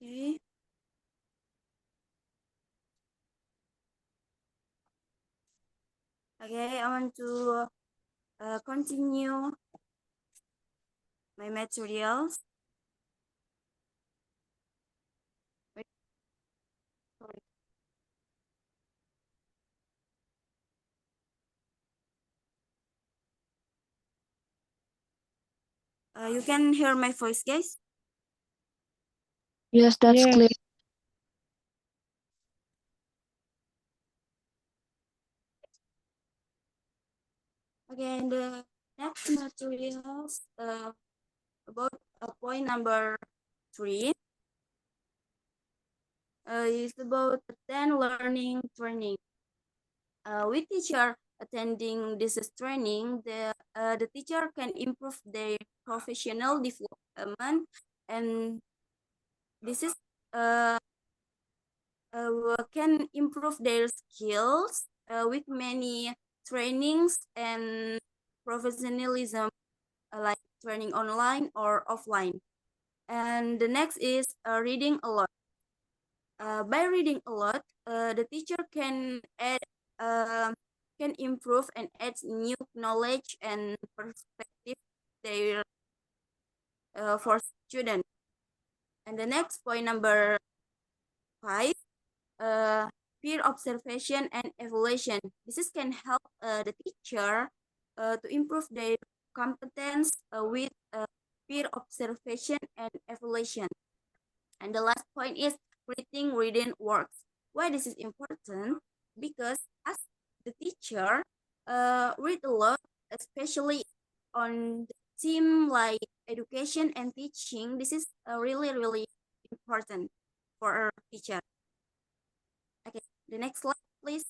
Okay. Okay, I want to continue my materials. You can hear my voice, guys? Yes, that's Yes. clear. Okay, and the next materials about point number 3 is about 10 learning training. With teacher attending this training, the teacher can improve their professional development, and this is uh, can improve their skills with many trainings and professionalism, like training online or offline. And the next is reading a lot. By reading a lot, the teacher uh, can improve and add new knowledge and perspective there for students. And the next point number 5, uh, peer observation and evaluation. Can help the teacher to improve their competence with peer observation and evaluation. And the last point is creating reading works. Why this is important? Because as the teacher read a lot, especially on the theme like education and teaching. This is really, really important for a teacher. Okay, the next slide, please.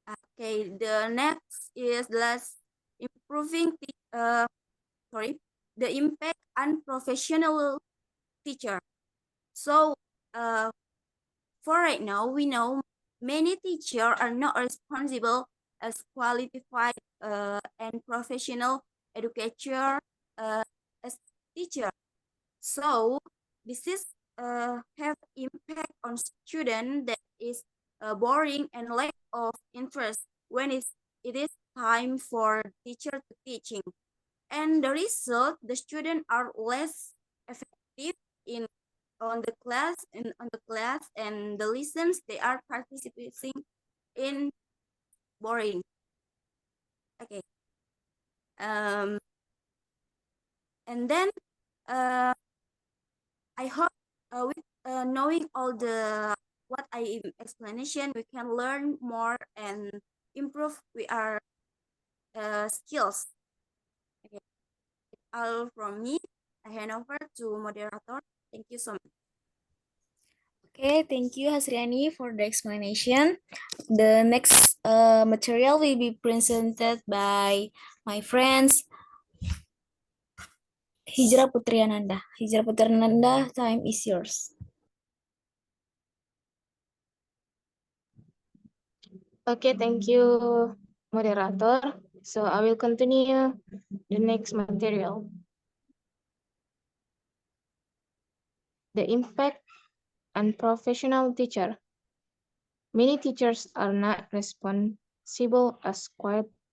Okay, the next is less improving the impact on professional teacher. So for right now, we know many teachers are not responsible as qualified and professional educator as teacher. So this is have impact on student that is boring and lack of interest when it is time for teacher to teaching. And the result, the students are less effective in on the class, and the lessons they are participating in boring. Okay. And then I hope with knowing all the what I explanation, we can learn more and improve we our skills. Okay, all from me. I hand over to moderator. Thank you so much. Okay, thank you Hasriani for the explanation. The next material will be presented by my friends Hijrah Putriananda. Hijrah Putriananda, time is yours. Okay, thank you, moderator. So I will continue the next material. The impact on professional teacher. Many teachers are not responsible as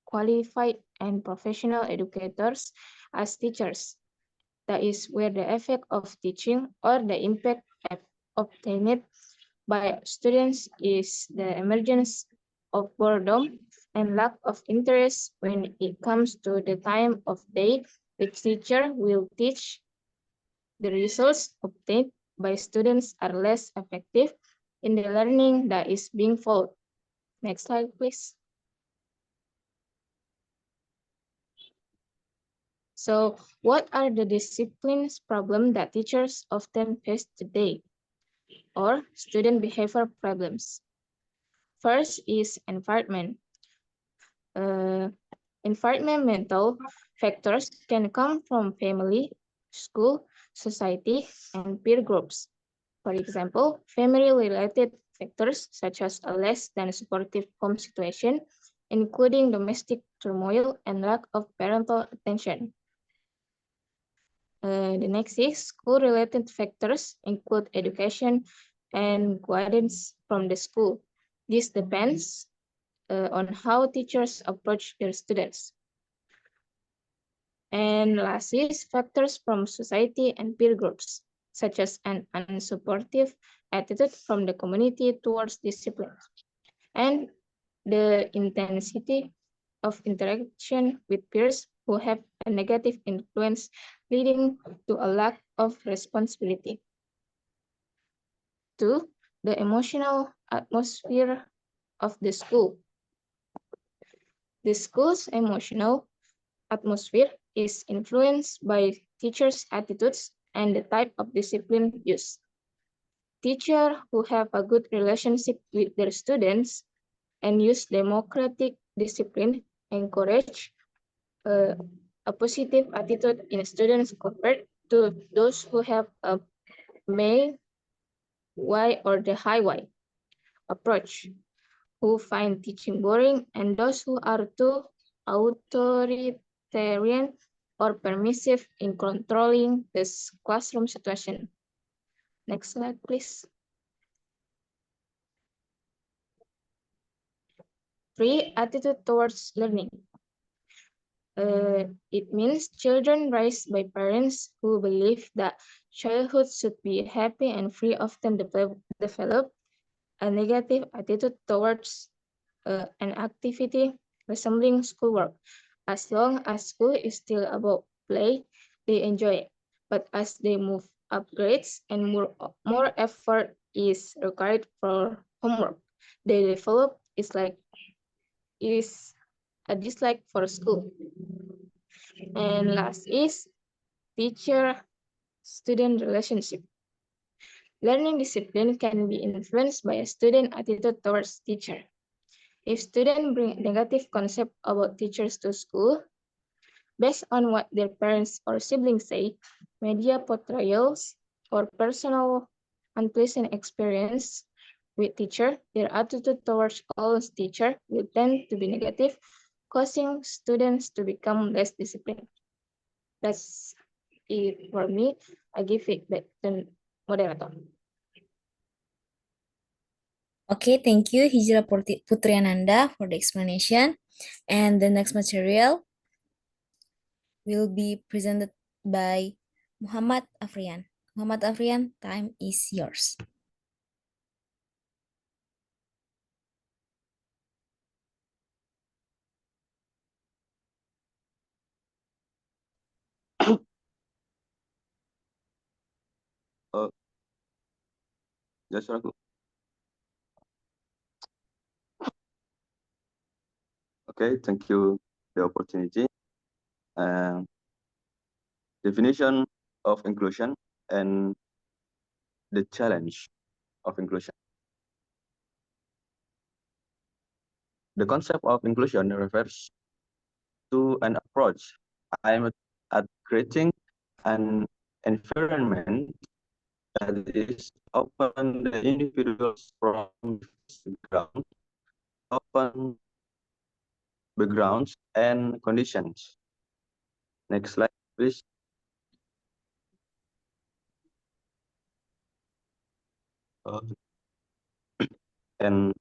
qualified and professional educators as teachers. That is where the effect of teaching or the impact obtained by students is the emergence of boredom and lack of interest when it comes to the time of day which teacher will teach. The results obtained by students are less effective in the learning that is being followed. Next slide, please. So, what are the disciplines problems that teachers often face today, or student behavior problems? First is environment. Environmental factors can come from family, school, society, and peer groups. For example, family-related factors such as a less than supportive home situation, including domestic turmoil and lack of parental attention. The next is school-related factors include education and guidance from the school. This depends on how teachers approach their students. And last is factors from society and peer groups, such as an unsupportive attitude from the community towards discipline, and the intensity of interaction with peers who have a negative influence, leading to a lack of responsibility. 2. The emotional atmosphere of the school. The school's emotional atmosphere is influenced by teachers' attitudes and the type of discipline used. Teachers who have a good relationship with their students and use democratic discipline encourage a positive attitude in students compared to those who have a may Y or the high Y approach, who find teaching boring, and those who are too authoritarian or permissive in controlling this classroom situation. Next slide, please. 3. Attitude towards learning. It means children raised by parents who believe that childhood should be happy and free often develop a negative attitude towards an activity resembling schoolwork. As long as school is still about play, they enjoy it. But as they move up grades and more effort is required for homework, they develop is a dislike for school. And last is teacher-student relationship. Learning discipline can be influenced by a student attitude towards teacher. If students bring negative concept about teachers to school, based on what their parents or siblings say, media portrayals, or personal unpleasant experience with teacher, their attitude towards all teacher will tend to be negative, causing students to become less disciplined. That's it for me. I give it back to moderator. Okay, thank you, Hijra Putriananda, for the explanation. And the next material will be presented by Muhammad Afrian. Muhammad Afrian, time is yours. Just ragu. Okay, thank you the opportunity. Definition of inclusion and the challenge of inclusion. The concept of inclusion refers to an approach aimed at creating an environment that is open the individuals from open backgrounds and conditions. Next slide, please. And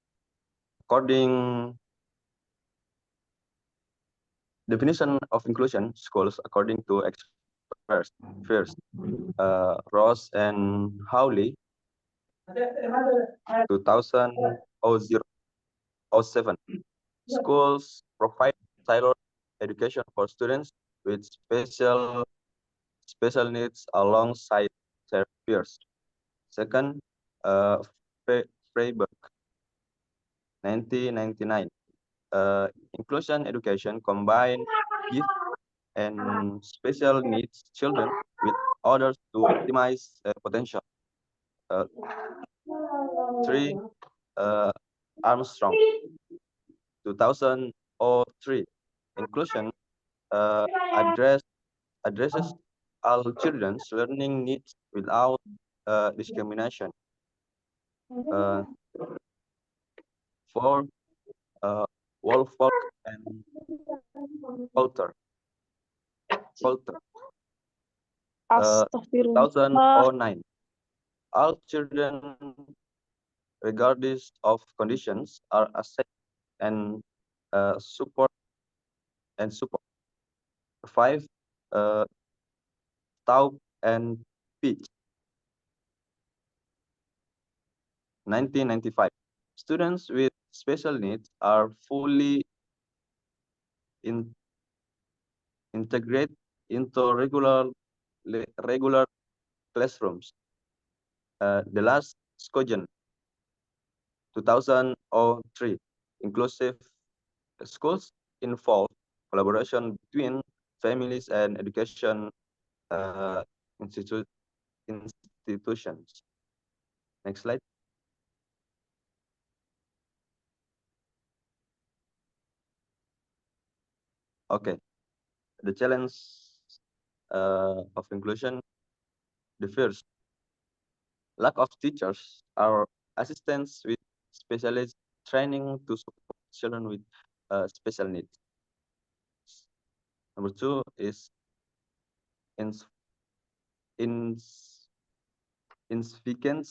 according definition of inclusion schools according to experts first Ross and Howley 2007 schools provide tailored education for students with special needs alongside their peers. Second, Freiberg 1999 inclusion education combine youth and special needs children with others to optimize potential. 3. Armstrong 2003 inclusion addresses all children's learning needs without discrimination. 4. Wolford and Poulter Astaghfirullah. 2009. All children, regardless of conditions, are assessed and support. 5. Talk and speech. 1995. Students with special needs are fully integrated into regular classrooms. The last SCOGEN, 2003. Inclusive schools involve collaboration between families and education institutions. Next slide. Okay, the challenge of inclusion. The first, lack of teachers or assistants with specialist training to support children with special needs. Number 2 is insufficient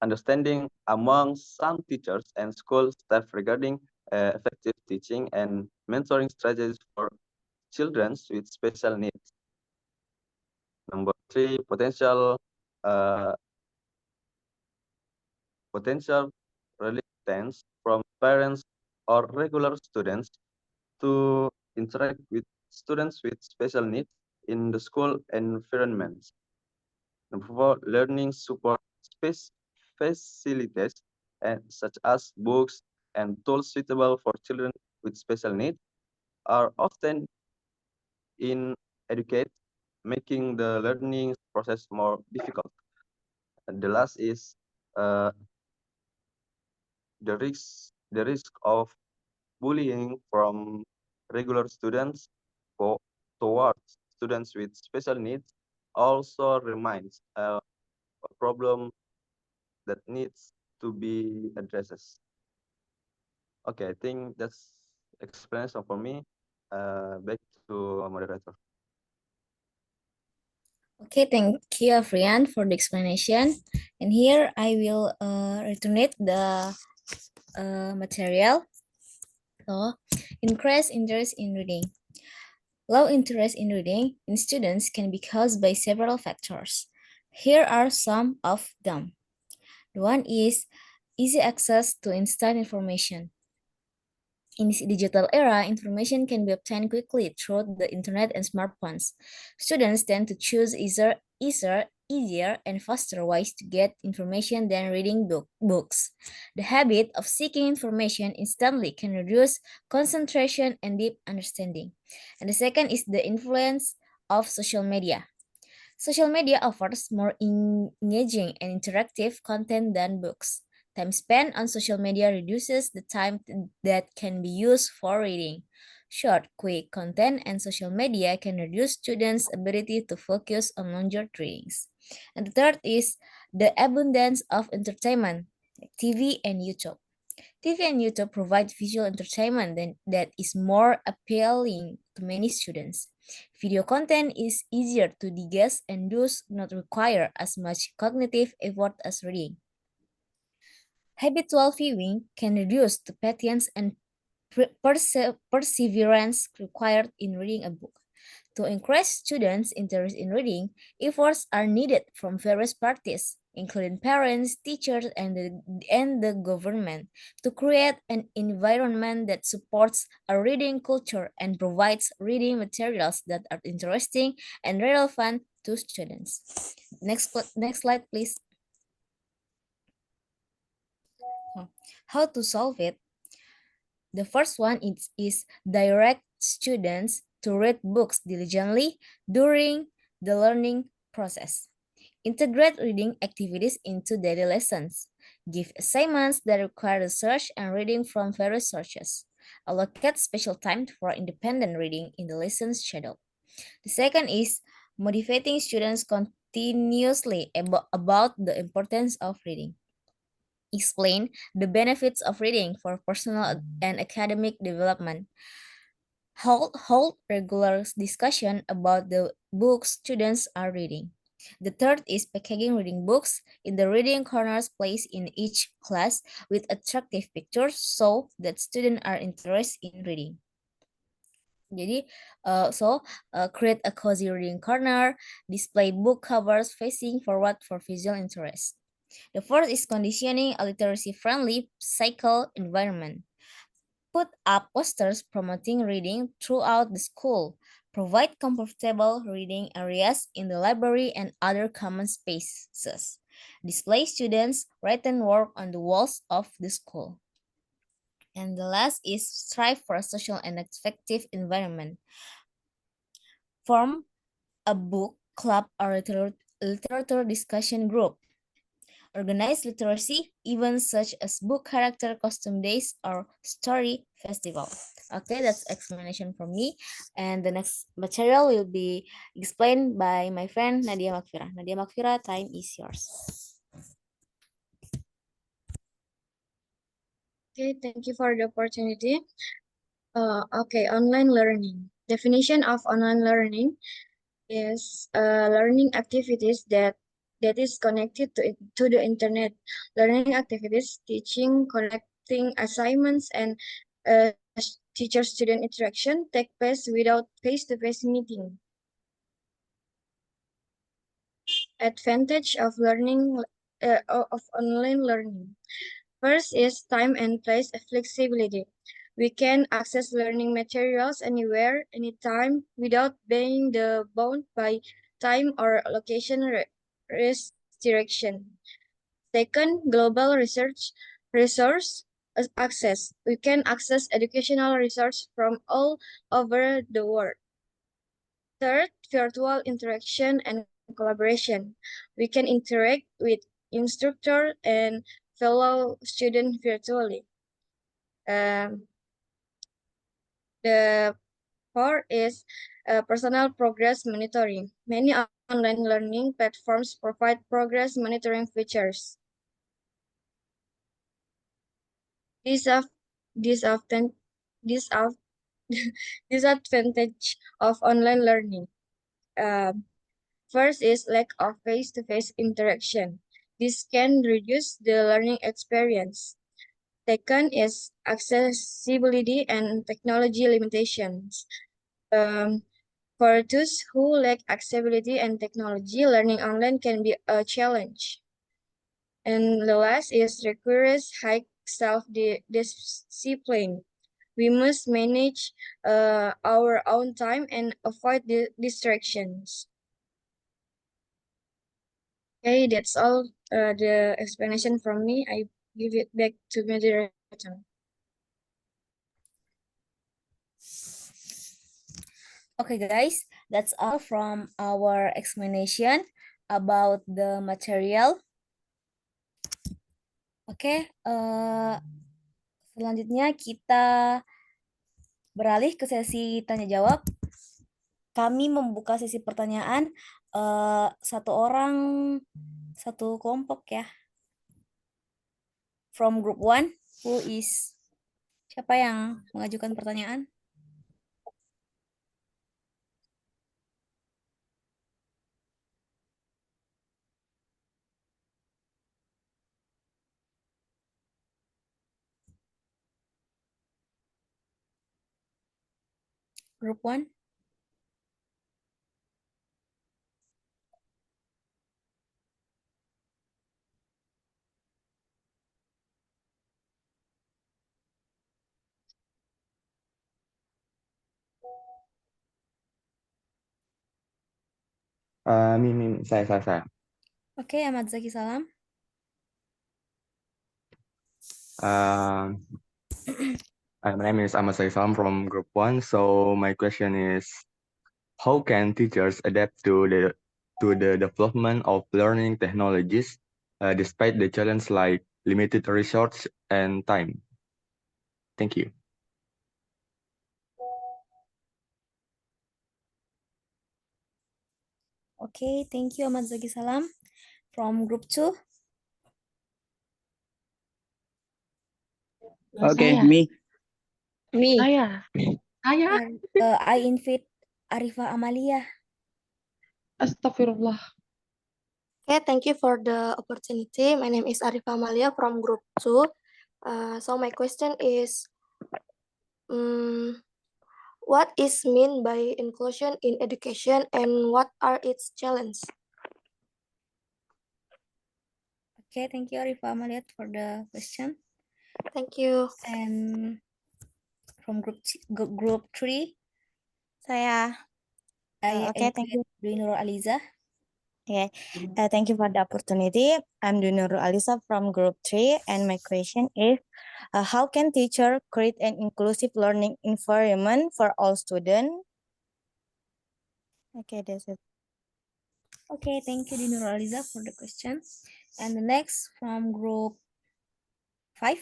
understanding among some teachers and school staff regarding effective teaching and mentoring strategies for children with special needs. Number 3, potential resistance from parents or regular students to interact with students with special needs in the school environment. Number 4, learning support facilities such as books and tools suitable for children with special needs are often inadequate, making the learning process more difficult. And the last is the risk of bullying from regular students towards students with special needs also remains a problem that needs to be addressed. Okay, I think that's explanation for me. Back to moderator. Okay, thank you, Afrian, for the explanation. And here I will alternate the material. So, increase interest in reading. Low interest in reading in students can be caused by several factors. Here are some of them. One is easy access to instant information. In this digital era, information can be obtained quickly through the internet and smartphones. Students tend to choose easier and faster ways to get information than reading books. The habit of seeking information instantly can reduce concentration and deep understanding. And the second is the influence of social media. Social media offers more engaging and interactive content than books. Time spent on social media reduces the time that can be used for reading. Short, quick content and social media can reduce students' ability to focus on longer readings. And the third is the abundance of entertainment, like TV and YouTube. TV and YouTube provide visual entertainment that is more appealing to many students. Video content is easier to digest and thus not require as much cognitive effort as reading. Habitual viewing can reduce the patience and perseverance required in reading a book. To increase students' interest in reading, efforts are needed from various parties, including parents, teachers, and the government, to create an environment that supports a reading culture and provides reading materials that are interesting and relevant to students. Next slide, please. How to solve it? The first one is direct students to read books diligently during the learning process. Integrate reading activities into daily lessons. Give assignments that require research and reading from various sources. Allocate special time for independent reading in the lesson schedule. The second is motivating students continuously about the importance of reading. Explain the benefits of reading for personal and academic development. hold regular discussion about the books students are reading. The third is packaging reading books in the reading corners placed in each class with attractive pictures so that students are interested in reading. Jadi, create a cozy reading corner, display book covers facing forward for visual interest. The fourth is conditioning a literacy-friendly cycle environment. Put up posters promoting reading throughout the school. Provide comfortable reading areas in the library and other common spaces. Display students' written work on the walls of the school. And the last is strive for a social and effective environment. Form a book club or literature discussion group. Organize literacy events such as book character costume days or story festival. Okay, that's explanation from me. And the next material will be explained by my friend Nadia Makfira. Nadia Makfira, time is yours. Okay, thank you for the opportunity. Okay, online learning. Definition of online learning is learning activities that is connected to the internet. Learning activities, teaching, collecting assignments, and teacher-student interaction take place without face-to-face meeting. Advantage of learning of online learning. First is time and place flexibility. We can access learning materials anywhere, anytime, without being bound by time or location restriction. Second, global resource access. We can access educational resources from all over the world. Third, virtual interaction and collaboration. We can interact with instructor and fellow students virtually. The fourth is personal progress monitoring. Many online learning platforms provide progress monitoring features. Disadvantage of online learning. First is lack of face-to-face interaction. This can reduce the learning experience. Second is accessibility and technology limitations. For those who lack accessibility and technology, learning online can be a challenge. And the last is requires high self-discipline. We must manage our own time and avoid the distractions. Okay, that's all the explanation from me. I give it back to moderator. Okay guys, that's all from our explanation about the material. Oke, selanjutnya kita beralih ke sesi tanya jawab. Kami membuka sesi pertanyaan satu orang satu kelompok ya. From group 1, siapa yang mengajukan pertanyaan? Group 1. Saya. Oke, Ahmad Zaki Salam. My name is Ahmad Zaki Salam from Group 1. So my question is, how can teachers adapt to the development of learning technologies despite the challenge like limited resource and time? Thank you. Okay, thank you Ahmad Zaki Salam. From group 2. Okay, Saya. me. Me. Saya. I invite Arifa Amalia. Astagfirullah. Okay, thank you for the opportunity. My name is Arifa Amalia from Group 2. So my question is, what is meant by inclusion in education and what are its challenges? Okay, thank you Arifa Amalia for the question. Thank you. And from group 3, Saya. Okay, thank you. Dwi Nurul Aliza. Okay, thank you for the opportunity. I'm Dunurul Alisa from Group 3, and my question is, how can teacher create an inclusive learning environment for all students? Okay, that's it. Okay, thank you Dwi Nurul Aliza for the question. And the next from group 5.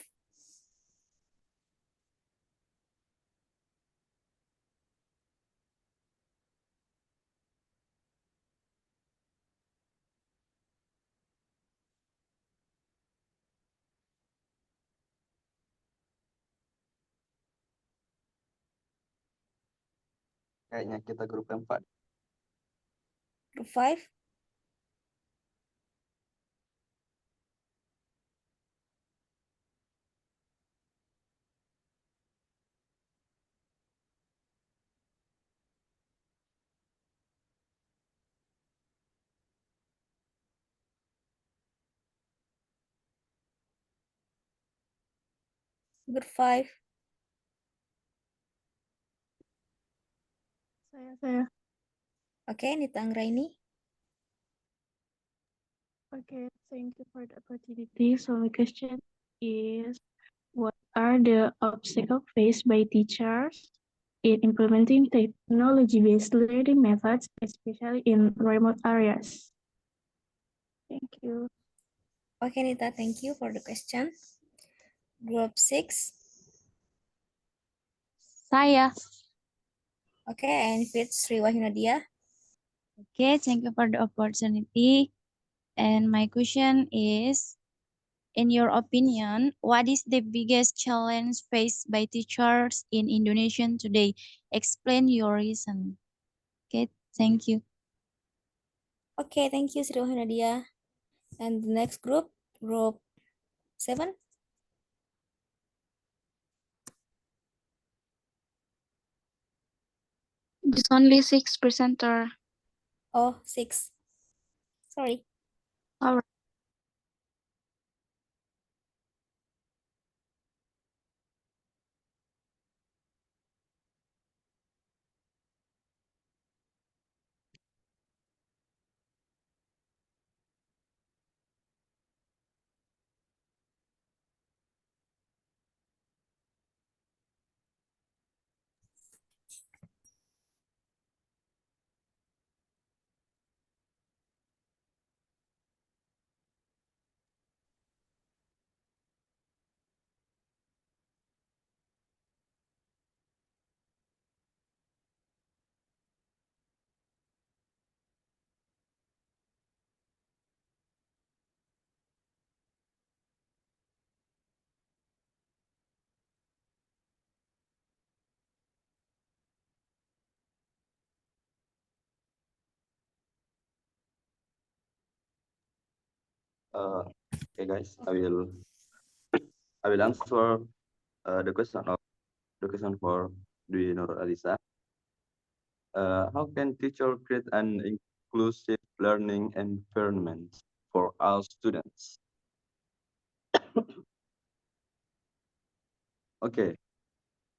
Kayaknya kita grup 4. Group 5. Group 5. Saya. Okay, Nita Anggraini. Okay, thank you for the opportunity. So my question is, what are the obstacles faced by teachers in implementing technology-based learning methods, especially in remote areas? Thank you. Okay, Nita, thank you for the question. Group 6. Saya. Okay, I invite Sri Wahyunadia. Okay, thank you for the opportunity. And my question is, in your opinion, what is the biggest challenge faced by teachers in Indonesia today? Explain your reason. Okay, thank you. Okay, thank you Sri Wahyunadia. And the next group 7. There's only 6 presenter. Oh, 6. Sorry. All right. Okay, guys, I will answer the question for Dwi Nurul Alisa. How can teacher create an inclusive learning environment for all students? Okay,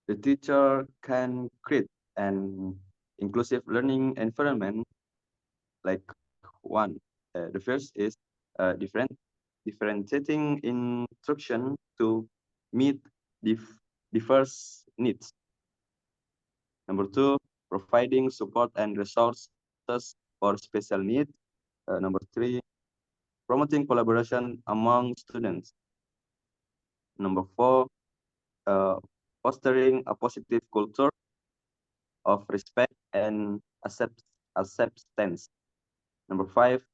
the teacher can create an inclusive learning environment like one. The first is differentiating instruction to meet diverse needs. Number 2, providing support and resources for special needs. Number 3, promoting collaboration among students. Number 4, fostering a positive culture of respect and acceptance. Number 5,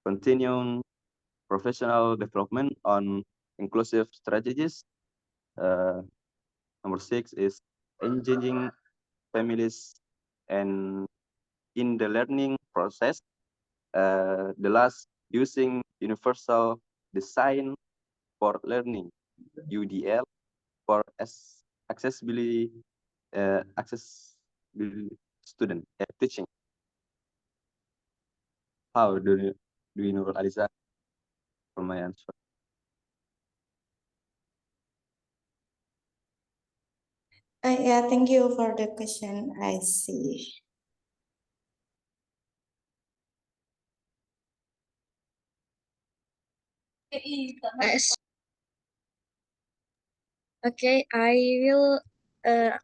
continuing professional development on inclusive strategies. Number 6 is engaging families and in the learning process. The last, using universal design for learning, UDL, for accessibility student teaching. How do you know, Alisa, for my answer? Yeah, thank you for the question. I see. Yes. Okay, I will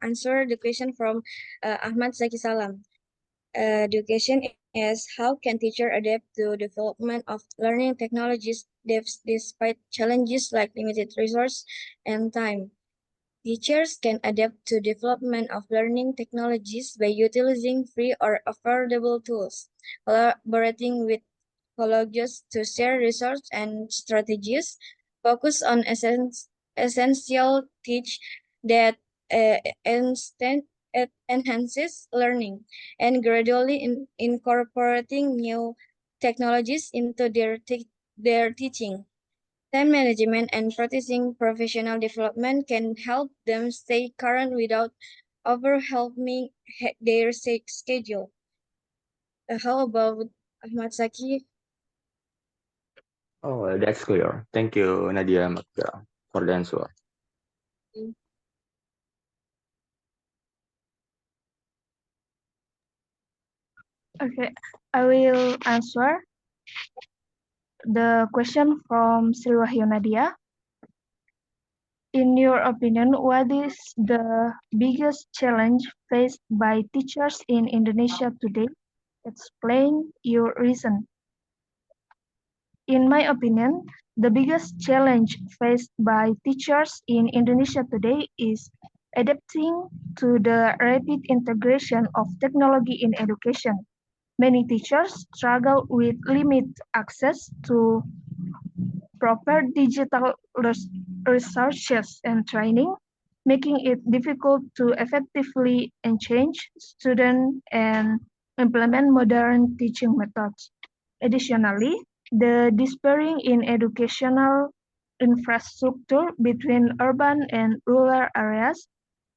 answer the question from Ahmad Zaki Salam. The question is, how can teacher adapt to development of learning technologies despite challenges like limited resource and time? Teachers can adapt to development of learning technologies by utilizing free or affordable tools, collaborating with colleagues to share resources and strategies, focus on essential teach that enhances learning, and gradually incorporating new technologies into their teaching. Time management and practicing professional development can help them stay current without overwhelming their schedule. How about Ahmad Zaki? Oh, that's clear. Thank you, Nadia Magda, for the answer. Okay, I will answer the question from Sriwahyu Nadia. In your opinion, what is the biggest challenge faced by teachers in Indonesia today? Explain your reason. In my opinion, the biggest challenge faced by teachers in Indonesia today is adapting to the rapid integration of technology in education. Many teachers struggle with limited access to proper digital resources and training, making it difficult to effectively engage students and implement modern teaching methods. Additionally, the disparity in educational infrastructure between urban and rural areas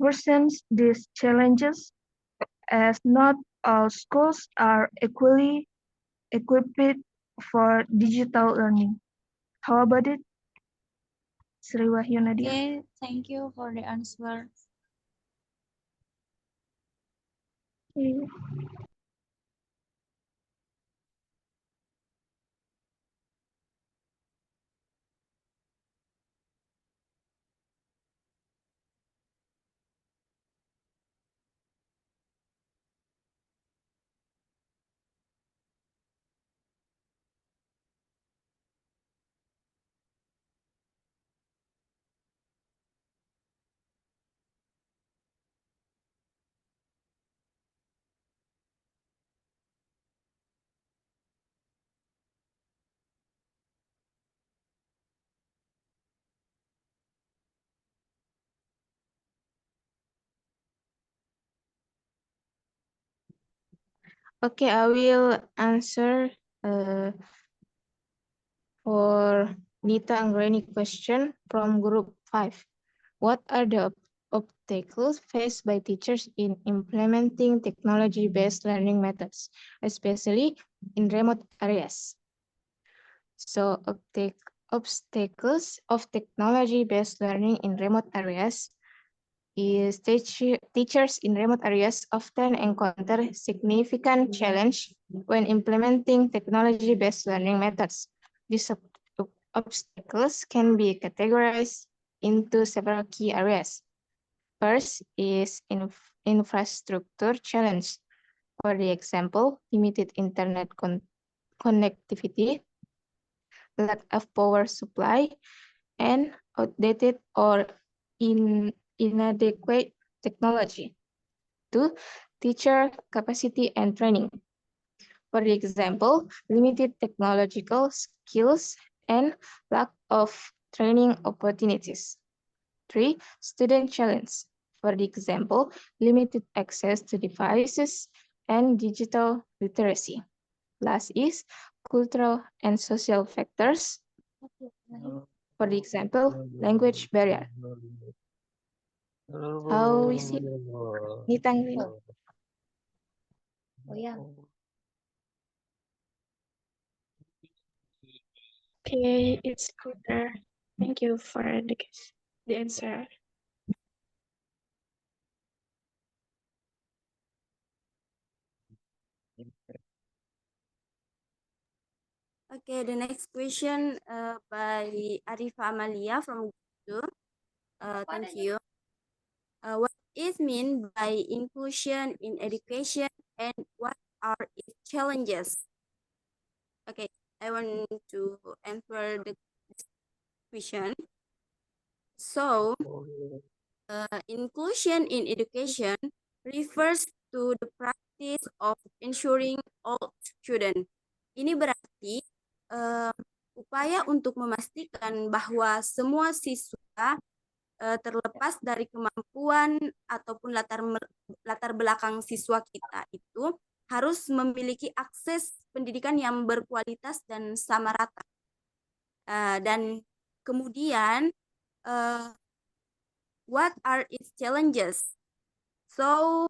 worsens these challenges as not all schools are equally equipped for digital learning. How about it, Sriwahyu Nadia? Okay, thank you for the answer. Okay. Okay, I will answer for Nita Anggreni question from group 5. What are the obstacles faced by teachers in implementing technology-based learning methods, especially in remote areas? So, obstacles of technology-based learning in remote areas is teachers in remote areas often encounter significant challenge when implementing technology-based learning methods. These obstacles can be categorized into several key areas. First is infrastructure challenge. For the example, limited internet connectivity, lack of power supply, and outdated or inadequate technology. 2. Teacher capacity and training. For example, limited technological skills and lack of training opportunities. 3. Student challenge. For example, limited access to devices and digital literacy. Last is cultural and social factors. For example, language barrier. How is it? Nitang, Oh yeah. Okay, it's clear. Thank you for the answer. Okay, the next question by Arifa Amalia from Guru. Thank you. What is meant by inclusion in education and what are its challenges? Okay, I want to answer the question. So, inclusion in education refers to the practice of ensuring all students. Ini berarti upaya untuk memastikan bahwa semua siswa terlepas dari kemampuan ataupun latar belakang siswa kita itu harus memiliki akses pendidikan yang berkualitas dan sama rata. Dan kemudian what are its challenges? So,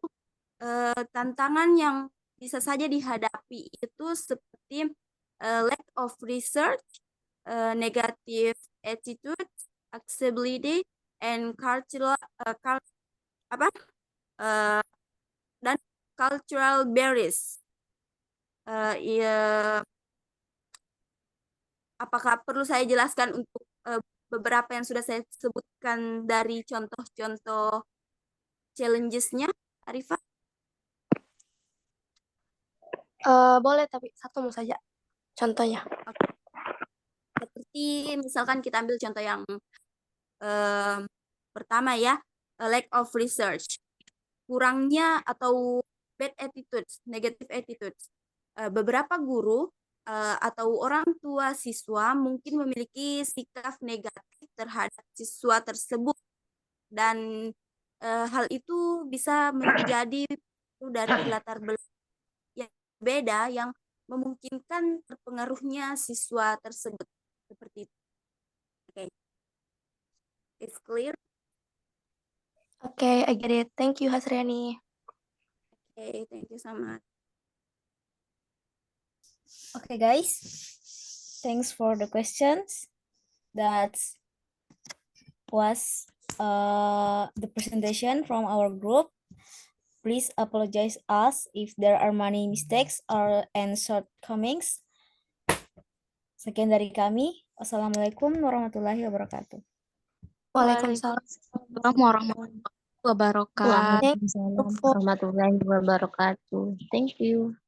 tantangan yang bisa saja dihadapi itu seperti lack of research, negative attitude, accessibility, and dan cultural barriers. Apakah perlu saya jelaskan untuk beberapa yang sudah saya sebutkan dari contoh-contoh challenges-nya, Arifa? Boleh, tapi satu saja contohnya. Okay. Seperti misalkan kita ambil contoh yang pertama ya, lack of research. Kurangnya atau bad attitudes, negative attitudes. Beberapa guru atau orang tua siswa mungkin memiliki sikap negatif terhadap siswa tersebut. Dan hal itu bisa menjadi dari latar belakang yang berbeda yang memungkinkan terpengaruhnya siswa tersebut. Seperti itu. Oke. It's clear? Okay, I get it. Thank you, Hasriani. Okay, thank you so much. Okay, guys. Thanks for the questions. That was the presentation from our group. Please apologize us if there are many mistakes and shortcomings. Sekian dari kami. Wassalamualaikum warahmatullahi wabarakatuh. Waalaikumsalam warahmatullahi wabarakatuh. Waalaikumsalam warahmatullahi wabarakatuh. Thank you.